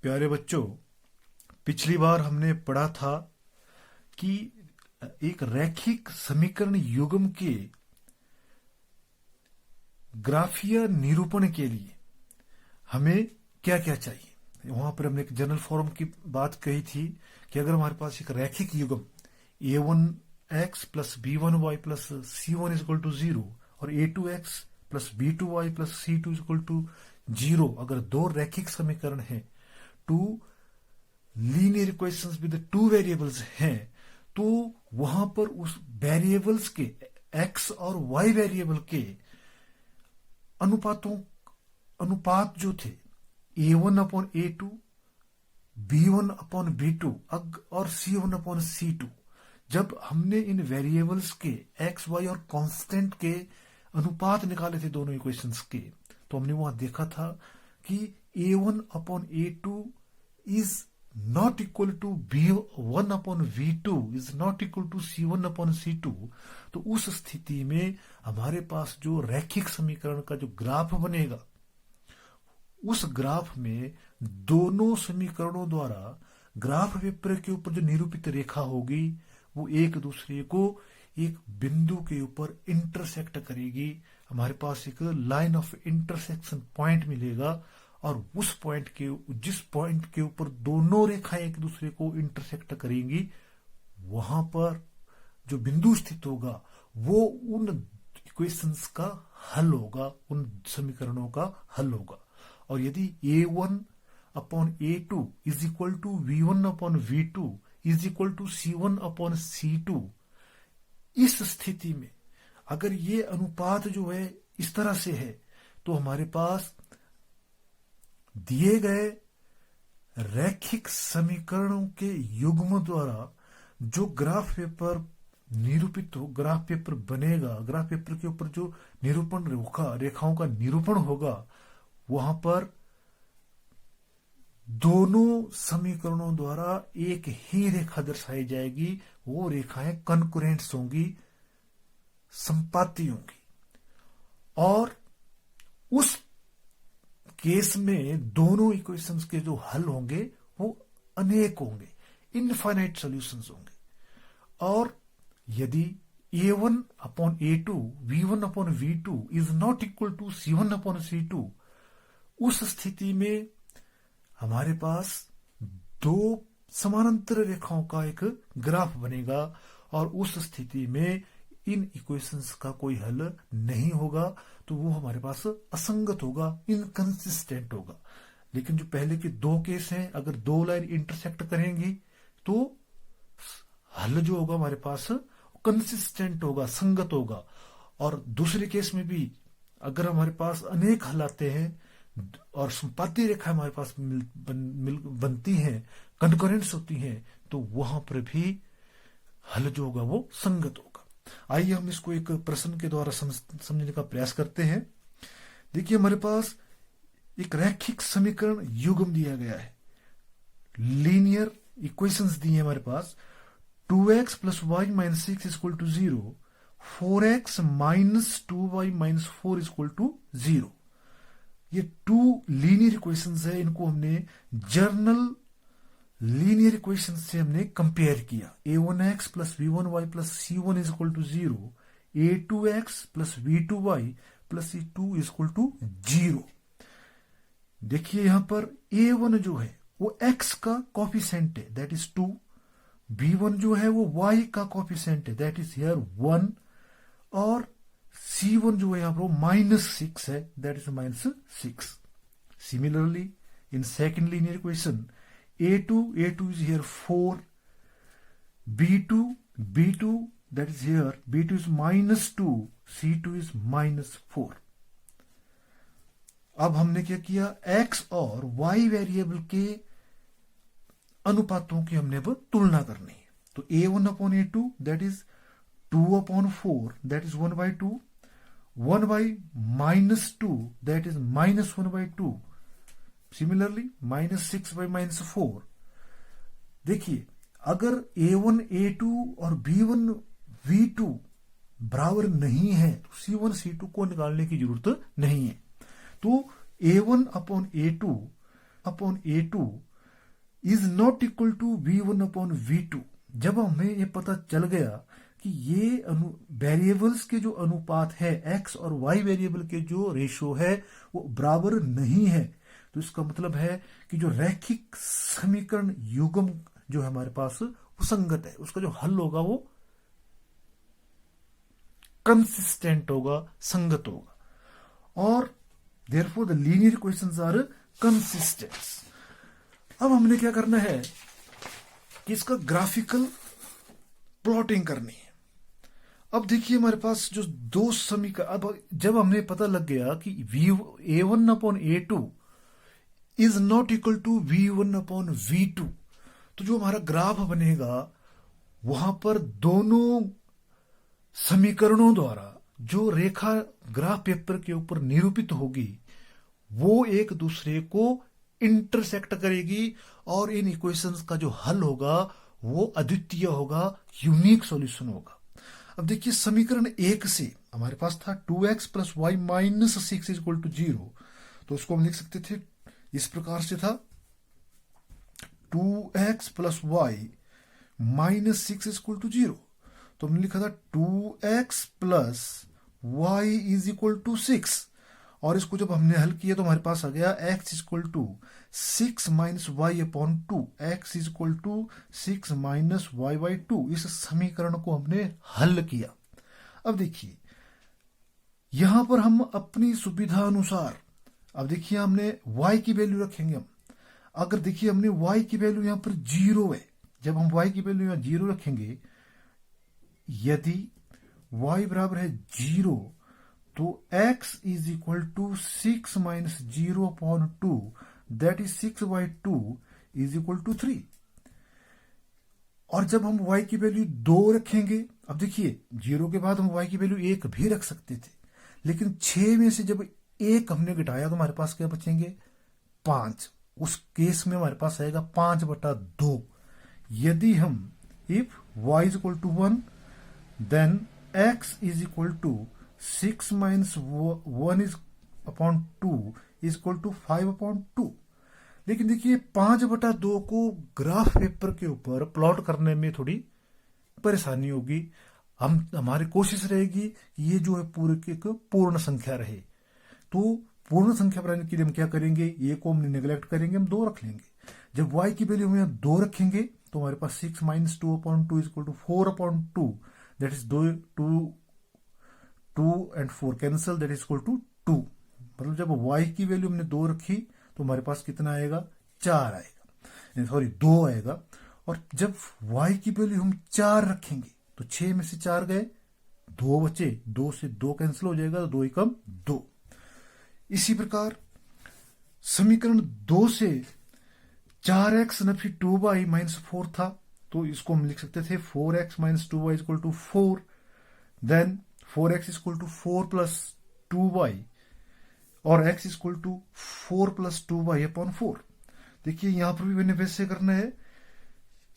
प्यारे बच्चों, पिछली बार हमने पढ़ा था कि एक रैखिक समीकरण युग्म के ग्राफीय निरूपण के लिए हमें क्या क्या चाहिए। वहां पर हमने एक जनरल फॉर्म की बात कही थी कि अगर हमारे पास एक रैखिक युग्म a1x plus b1y plus c1 is equal to 0 और a2x plus b2y plus c2 is equal to 0, अगर दो रैखिक समीकरण हैं, two linear equations with two variables हैं, तो वहां पर उस वेरिएबल्स के x और y वेरिएबल के अनुपात जो थे a1 upon a2, b1 upon b2 और c1 अपॉन c2, जब हमने इन वेरिएबल्स के x y और कांस्टेंट के अनुपात निकाले थे दोनों इक्वेशंस के, तो हमने वहां देखा था कि a1 upon a2 is not equal to b1 upon v2 is not equal to c1 upon c2। तो उस स्थिति में हमारे पास जो रैखिक समीकरण का जो ग्राफ बनेगा, उस ग्राफ में दोनों समीकरणों द्वारा ग्राफ पेपर के ऊपर जो निरूपित रेखा होगी वो एक दूसरे को एक बिंदु के ऊपर इंटरसेक्ट करेगी। हमारे पास एक लाइन ऑफ इंटरसेक्शन पॉइंट मिलेगा और उस पॉइंट के जिस पॉइंट के ऊपर दोनों रेखाएं एक दूसरे को इंटरसेक्ट करेंगी, वहां पर जो बिंदु स्थित होगा वो उन इक्वेशंस का हल होगा, उन समीकरणों का हल होगा। और यदि a1 upon a2 is equal to v1 upon v2 is equal to c1 upon c2, इस स्थिति में अगर ये अनुपात जो है इस तरह से है, तो हमारे पास दिए गए रैखिक समीकरणों के युग्म द्वारा जो ग्राफ पेपर निरूपित हो, ग्राफ पेपर बनेगा, ग्राफ पेपर के ऊपर जो निरूपण रेखाओं का निरूपण होगा, वहां पर दोनों समीकरणों द्वारा एक ही रेखा दर्शाई जाएगी। वो रेखाएं कनकुरेंट्स होंगी, संपाती होंगी, और उस केस में दोनों इक्वेशंस के जो हल होंगे वो अनेक होंगे, इनफाइनाइट सॉल्यूशंस होंगे। और यदि a1 upon a2 v1 upon v2 is not equal to c1 upon c2, उस स्थिति में हमारे पास दो समानांतर रेखाओं का एक ग्राफ बनेगा और उस स्थिति में इन इक्वेशंस का कोई हल नहीं होगा, तो वो हमारे पास असंगत होगा, इनकंसिस्टेंट होगा। लेकिन जो पहले के दो केस हैं, अगर दो लाइन इंटरसेक्ट करेंगी तो हल जो होगा हमारे पास कंसिस्टेंट होगा, संगत होगा। और दूसरे केस में भी अगर हमारे पास अनेक हल आते हैं और संपाती रेखा हमारे पास बनती हैं, कनकरेंस होती हैं, तो वहां पर भी हल जो होगा वो संगत होगा। आइए हम इसको एक प्रश्न के द्वारा समझने का प्रयास करते हैं। देखिए, हमारे पास एक रैखिक समीकरण युग्म दिया गया है, लीनियर इक्वेशंस दी है हमारे पास। 2x plus y minus 6 is equal to 0, 4x minus 2y minus 4 is equal to 0। ये टू लीनियर इक्वेशंस है, इनको हमने जर्नल लीनियर इक्वेशन से हमने कंपेयर किया। a1x plus b1y plus c1 is equal to 0, a2x plus b2y plus c2 is equal to 0। देखिए यहां पर a1 जो है वो x का कोफिशिएंट है, दैट इज 2। b1 जो है वो y का कोफिशिएंट है, दैट इज हियर 1। और c1 जो है यहां पर -6 है, that is -6। Similarly in second linear equation a2 is here 4, b2 that is here, b2 is -2, c2 is -4। अब हमने क्या किया, x और y वेरिएबल के अनुपातों की हमने अब तुलना करनी है। तो a1 upon a2 that is 2 upon 4 that is 1/2, 1/-2 that is -1/2। Similarly -6 by -4। देखिए, अगर a1 a2 और b1 v2 बराबर नहीं है तो c1 c2 को निकालने की जरूरत नहीं है। तो a1 upon a2 is not equal to V1 upon V2। जब हमें ये पता चल गया कि ये वेरिएबल्स के जो अनुपात है, x और y वेरिएबल के जो रेशो है वो बराबर नहीं है, तो इसका मतलब है कि जो रैखिक समीकरण युग्म जो है हमारे पास वो संगत है, उसका जो हल होगा वो कंसिस्टेंट होगा, संगत होगा, और therefore the linear equations are consistent. अब हमने क्या करना है कि इसका ग्राफिकल प्लॉटिंग करनी है। अब देखिए हमारे पास जो दो समीकरण, अब जब हमें पता लग गया कि A1 upon A2 is not equal to V1 upon V2, तो जो हमारा ग्राफ बनेगा वहां पर दोनों समीकरणों द्वारा जो रेखा ग्राफ पेपर के ऊपर निरूपित होगी वो एक दूसरे को इंटरसेक्ट करेगी और इन इक्वेशंस का जो हल होगा वो अद्वितीय होगा, यूनिक सॉल्यूशन होगा। अब देखिए समीकरण 1 से हमारे पास था 2x plus y minus 6 is equal to 0, तो उसको हम लिख सकते थे इस प्रकार से था 2x plus y minus 6 is equal to 0। तो हमने लिखा था 2x plus y is equal to 6, और इसको जब हमने हल किया तो हमारे पास आ गया x is equal to 6 minus y upon 2, x is equal to 6 minus y by 2। इस समीकरण को हमने हल किया। अब देखिए यहां पर हम अपनी सुविधा अनुसार, अब देखिए हमने y की वैल्यू रखेंगे हम। अगर देखिए हमने y की वैल्यू यहां पर 0 है, जब हम y की वैल्यू यहां 0 रखेंगे, यदि y बराबर है 0 तो x is equal to 6 minus 0 upon 2, that is 6 by 2 is equal to 3। और जब हम y की वैल्यू 2 रखेंगे, अब देखिए 0 के बाद हम y की वैल्यू 1 भी रख सकते थे, लेकिन 6 में से जब 1 हमने घटाया तो हमारे पास क्या बचेंगे 5। उस केस में हमारे पास आएगा 5/2। यदि हम if y is equal to 1 then x is equal to 6 minus 1 is upon 2 is equal to 5 upon 2। लेकिन देखिए 5/2 को ग्राफ पेपर के ऊपर प्लॉट करने में थोड़ी परेशानी होगी। हमारी कोशिश रहेगी कि ये जो है पूरे एक पूर्ण संख्या रहे। तो पूर्ण संख्या बनाने के लिए हम क्या करेंगे, ये को हम निगलेक्ट करेंगे, हम 2 रख लेंगे। जब y की वैल्यू हम यहाँ 2 रखेंगे तो हमारे पास 6 minus 2 upon 2 is equal to 4 upon 2, that is 2 and 4 cancel, that is equal to 2। मतलब जब y की वैल्यू हमने 2 रखी तो हमारे पास कितना आएगा 4 आएगा, सॉरी 2 आएगा। और जब y की वैल्यू हम 4 रखेंगे तो 6 में से 4 गए, 2 बचे, 2 से 2 कैंसिल हो जाएगा, तो 2 एकम 2। इसी प्रकार समीकरण 2 से 4x न फिर 2y माइनस 4 था, तो इसको हम लिख सकते थे 4x minus 2y is equal to 4, then 4x is equal to 4 plus 2y और x is equal to 4 plus 2y upon 4। देखिए यहां पर भी मैंने वैसे करना है,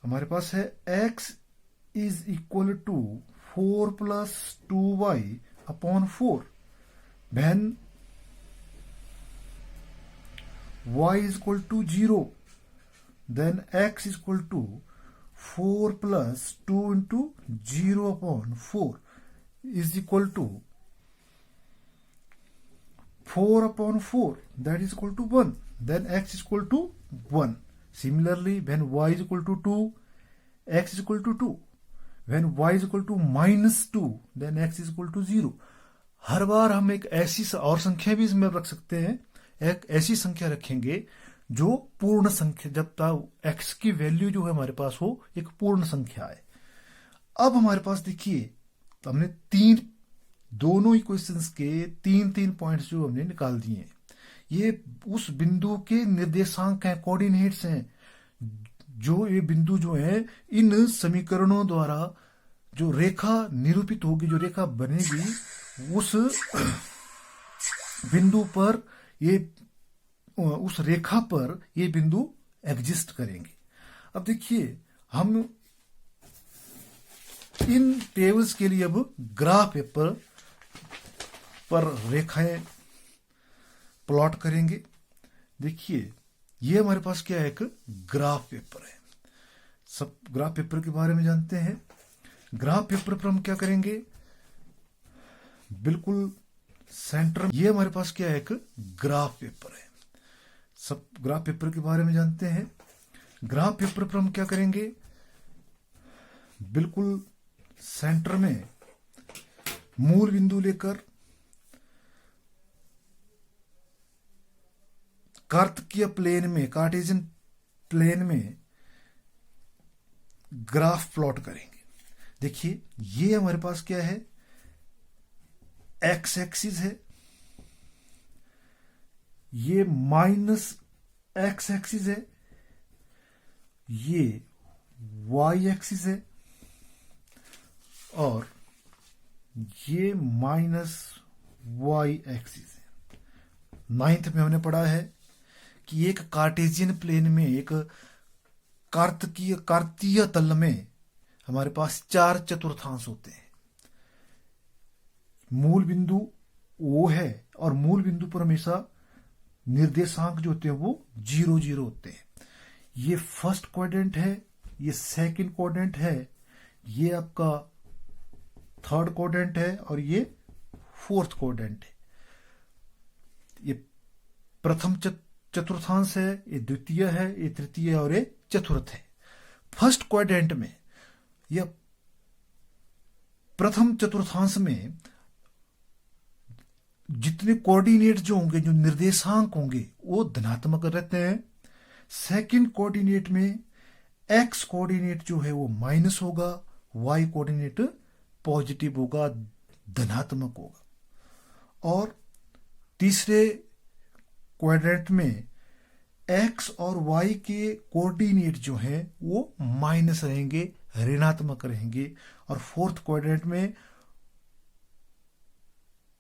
हमारे पास है x is equal to 4 plus 2y upon 4, then y is equal to 0, then x is equal to 4 plus 2 into 0 upon 4 is equal to 4 upon 4, that is equal to 1, then x is equal to 1. Similarly, when y is equal to 2, x is equal to 2. When y is equal to minus 2, then x is equal to 0. हर बार हम एक ऐसी और संख्या भी इसमें रख सकते हैं, एक ऐसी संख्या रखेंगे जो पूर्ण संख्या, जब तक x की वैल्यू जो है हमारे पास हो एक पूर्ण संख्या है। अब हमारे पास देखिए तो हमने दोनों इक्वेशंस के 3 पॉइंट्स जो हमने निकाल दिए हैं, ये उस बिंदु के निर्देशांक हैं, कोऑर्डिनेट्स हैं। जो ये बिंदु जो है इन समीकरणों द्वारा जो रेखा निरूपित होगी, जो रेखा बनेगी, उस बिंदु पर ये, उस रेखा पर ये बिंदु एग्जिस्ट करेंगे। अब देखिए हम इन टेबल्स के लिए अब ग्राफ पेपर पर रेखाएं प्लॉट करेंगे। देखिए ये हमारे पास क्या है, एक ग्राफ पेपर है। सब ग्राफ पेपर के बारे में जानते हैं। ग्राफ पेपर पर हम क्या करेंगे, बिल्कुल सेंटर, ये हमारे पास क्या है, एक ग्राफ पेपर है। सब ग्राफ पेपर के बारे में जानते हैं। ग्राफ पेपर पर हम क्या करेंगे, बिल्कुल सेंटर में मूल बिंदु लेकर कार्तकीय प्लेन में, कार्टेशियन प्लेन में ग्राफ प्लॉट करेंगे। देखिए ये हमारे पास क्या है, एक्स एक्सिस है, ये माइनस एक्स एक्सिस है, ये वाई एक्सिस है, और ये माइनस वाई एक्सिस है। 9th में हमने पढ़ा है कि एक कार्टेशियन प्लेन में, एक कार्तीय तल में हमारे पास 4 चतुर्थांश होते हैं। मूल बिंदु O है और मूल बिंदु पर हमेशा निर्देशांक जो होते हैं वो 0 0 होते हैं। ये फर्स्ट क्वाड्रेंट है, ये सेकंड क्वाड्रेंट है, ये आपका थर्ड क्वाड्रेंट है, और ये फोर्थ क्वाड्रेंट है। ये प्रथम चतुर्थांश है, ये द्वितीय है, ये तृतीय और ये चतुर्थ है। फर्स्ट क्वाड्रेंट में या प्रथम चतुर्थांश में जितने कोऑर्डिनेट जो होंगे, जो निर्देशांक होंगे, वो धनात्मक रहते हैं। सेकंड कोऑर्डिनेट में एक्स कोऑर्डिनेट जो है वो माइनस होगा, वाई कोऑर्डिनेट पॉजिटिव होगा, धनात्मक होगा। और तीसरे क्वाड्रेंट में एक्स और वाई के कोऑर्डिनेट जो हैं वो माइनस रहेंगे, ऋणात्मक रहेंगे। और फोर्थ क्वाड्रेंट में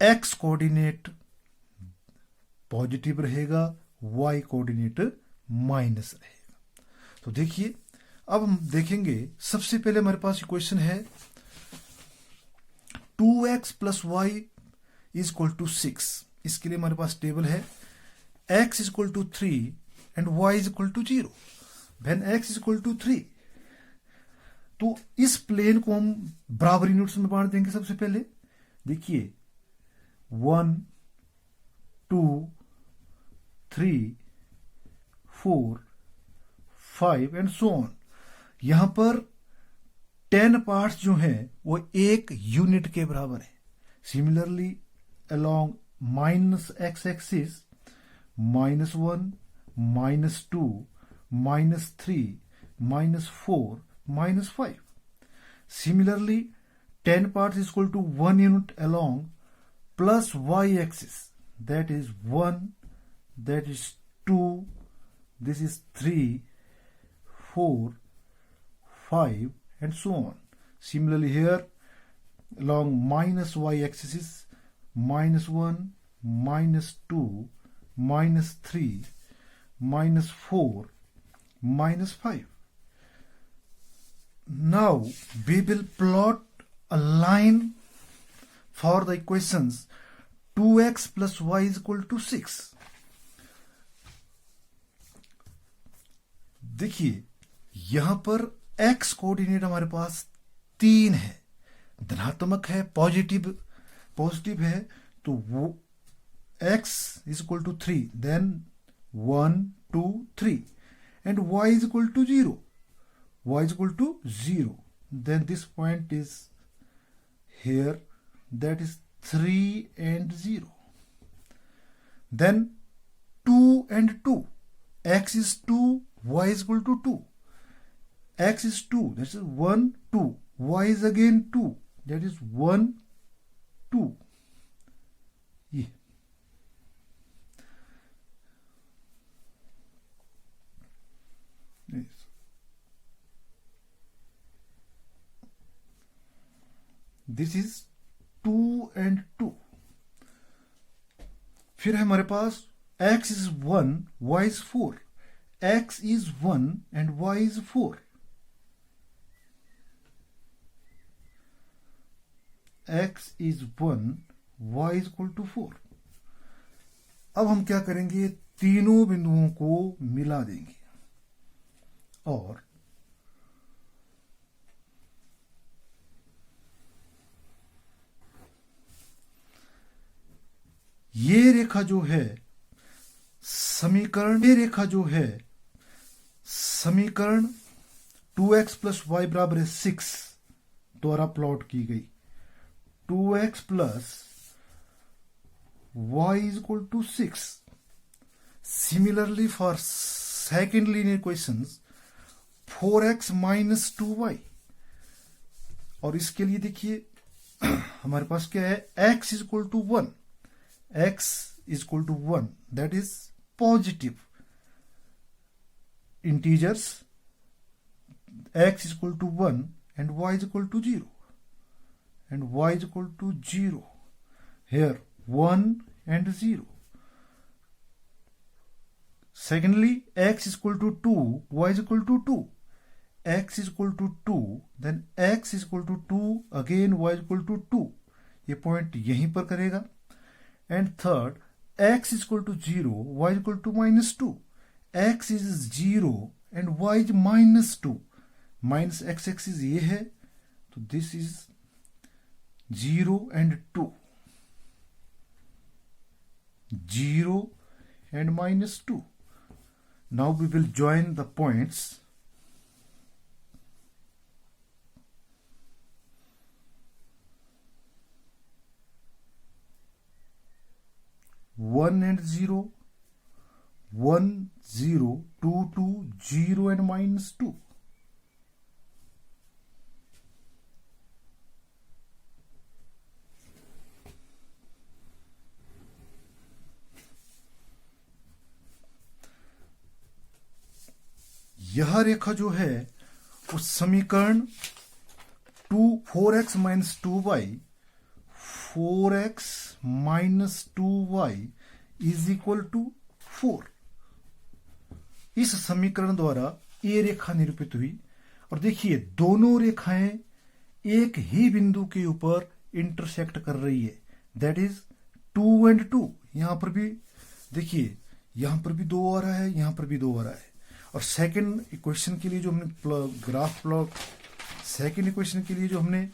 एक्स कोऑर्डिनेट पॉजिटिव रहेगा, वाई कोऑर्डिनेट माइनस रहेगा। तो देखिए अब हम देखेंगे, सबसे पहले हमारे पास इक्वेशन है 2x + y = 6। इसके लिए हमारे पास टेबल है x = 3 and y = 0। When x = 3, तो इस प्लेन को हम बराबर यूनिट्स में बांट देंगे। सबसे पहले देखिए 1 2 3 4 5 एंड सो ऑन। यहां पर 10 पार्ट्स जो हैं वो 1 यूनिट के बराबर है। Similarly along -x axis -1 -2 -3 -4 -5. Similarly 10 parts is equal to 1 unit along plus y axis, that is 1, that is 2, this is 3, 4, 5 and so on. Similarly here along minus y axis is -1, -2, -3, -4, -5. Now we will plot a line for the equations 2x plus y is equal to 6. देखिए यहां पर x coordinate हमारे पास 3 है, धनात्मक है, positive है, तो वो x is equal to 3, then 1 2 3, and y is equal to 0. Y is equal to 0. Then this point is here, that is 3 and 0. Then 2 and 2. X is 2, y is equal to 2. X is 2, that is 1 2. Y is again 2, that is 1 2. Yeah. Yes. This is 2 and 2. फिर है हमारे पास x is 1, y is 4. X is 1 and y is 4. X is 1, y is equal to 4. अब हम क्या करेंगे, तीनों बिंदुओं को मिला देंगे और ये रेखा जो है समीकरण 2x प्लस वाई बराबर है 6 द्वारा प्लॉट की गई। 2x plus y is equal to 6। Similarly for second linear questions 4x minus 2y, और इसके लिए देखिए हमारे पास क्या है, x is equal to 1, x is equal to 1, that is positive integers, x is equal to 1 and y is equal to 0, and y is equal to 0. Here 1 and 0. Secondly, x is equal to 2, y is equal to 2. X is equal to 2, then x is equal to 2, again y is equal to 2. ये point यहीं पर करेगा। And third, x is equal to 0, y is equal to minus 2. x is 0 and y is minus 2. Minus x axis ये है, तो this is 0 and 2. 0 and minus 2. Now we will join the points. One and 0. 1 0 2 2 0 and minus 2. यह रेखा जो है उस समीकरण 4x minus 2y 4x minus 2y is equal to 4, इस समीकरण द्वारा ये रेखा निरूपित हुई। और देखिए दोनों रेखाएं एक ही बिंदु के ऊपर इंटरसेक्ट कर रही है, दैट इज 2 and 2। यहां पर भी देखिए, यहां पर भी 2 आ रहा है, यहां पर भी 2 आ रहा है। और सेकंड इक्वेशन के लिए जो हमने ग्राफ प्लॉट, सेकंड इक्वेशन के लिए जो हमने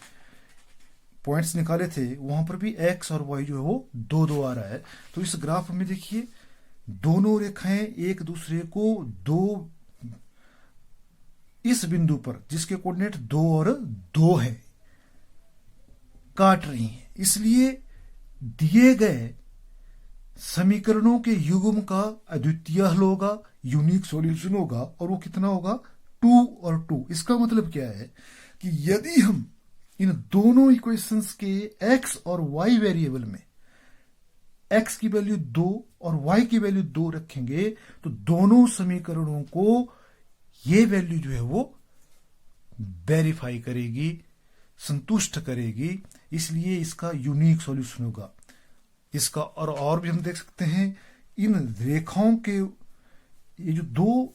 पॉइंट्स निकाले थे, वहां पर भी x और y जो है वो 2 2 आ रहा है। तो इस ग्राफ में देखिए दोनों रेखाएं एक दूसरे को इस बिंदु पर, जिसके कोऑर्डिनेट 2 और 2 है, काट रही हैं। इसलिए दिए गए समीकरणों के युग्म का अद्वितीय हल होगा, यूनिक सॉल्यूशन होगा, और वो कितना होगा, 2 और 2। इसका मतलब क्या है कि यदि हम इन दोनों इक्वेशंस के x और y वेरिएबल में x की वैल्यू 2 और y की वैल्यू 2 रखेंगे, तो दोनों समीकरणों को ये वैल्यू जो है वो वेरीफाई करेगी, संतुष्ट करेगी। इसलिए इसका यूनिक सॉल्यूशन होगा। इसका और भी हम देख सकते हैं, इन रेखाओं के, ये जो 2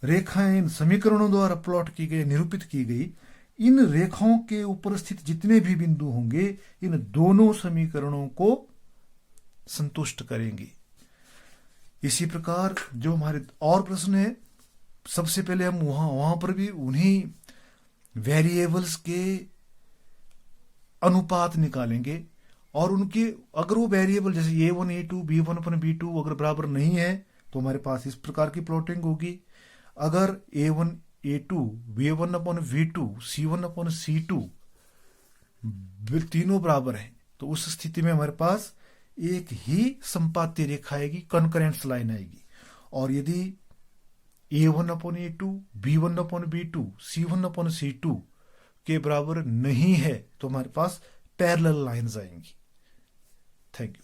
रेखाएं इन समीकरणों द्वारा प्लॉट की गई, निरूपित की गई, इन रेखाओं के ऊपर स्थित जितने भी बिंदु होंगे, इन दोनों समीकरणों को संतुष्ट करेंगी। इसी प्रकार जो हमारे और प्रश्न है, सबसे पहले हम वहां पर भी उन्हीं वेरिएबल्स के अनुपात निकालेंगे, और उनके अगर वो वेरिएबल जैसे a1 a2 b1 अपन b2 अगर बराबर नहीं है, तो हमारे पास इस प्रकार की प्लॉटिंग होगी। अगर a1 a2 v1 अपन v2 c1 अपन c2 तीनों बराबर हैं, तो उस स्थिति में हमारे पास एक ही संपाती रेखा आएगी, कॉन्करेंस लाइन आएगी। और यदि a1 अपन a2 b1 अपन b2 c1 अपन c2 के बराबर नहीं है, तो हमारे पास पैरेलल लाइंस आएंगी। Thank you.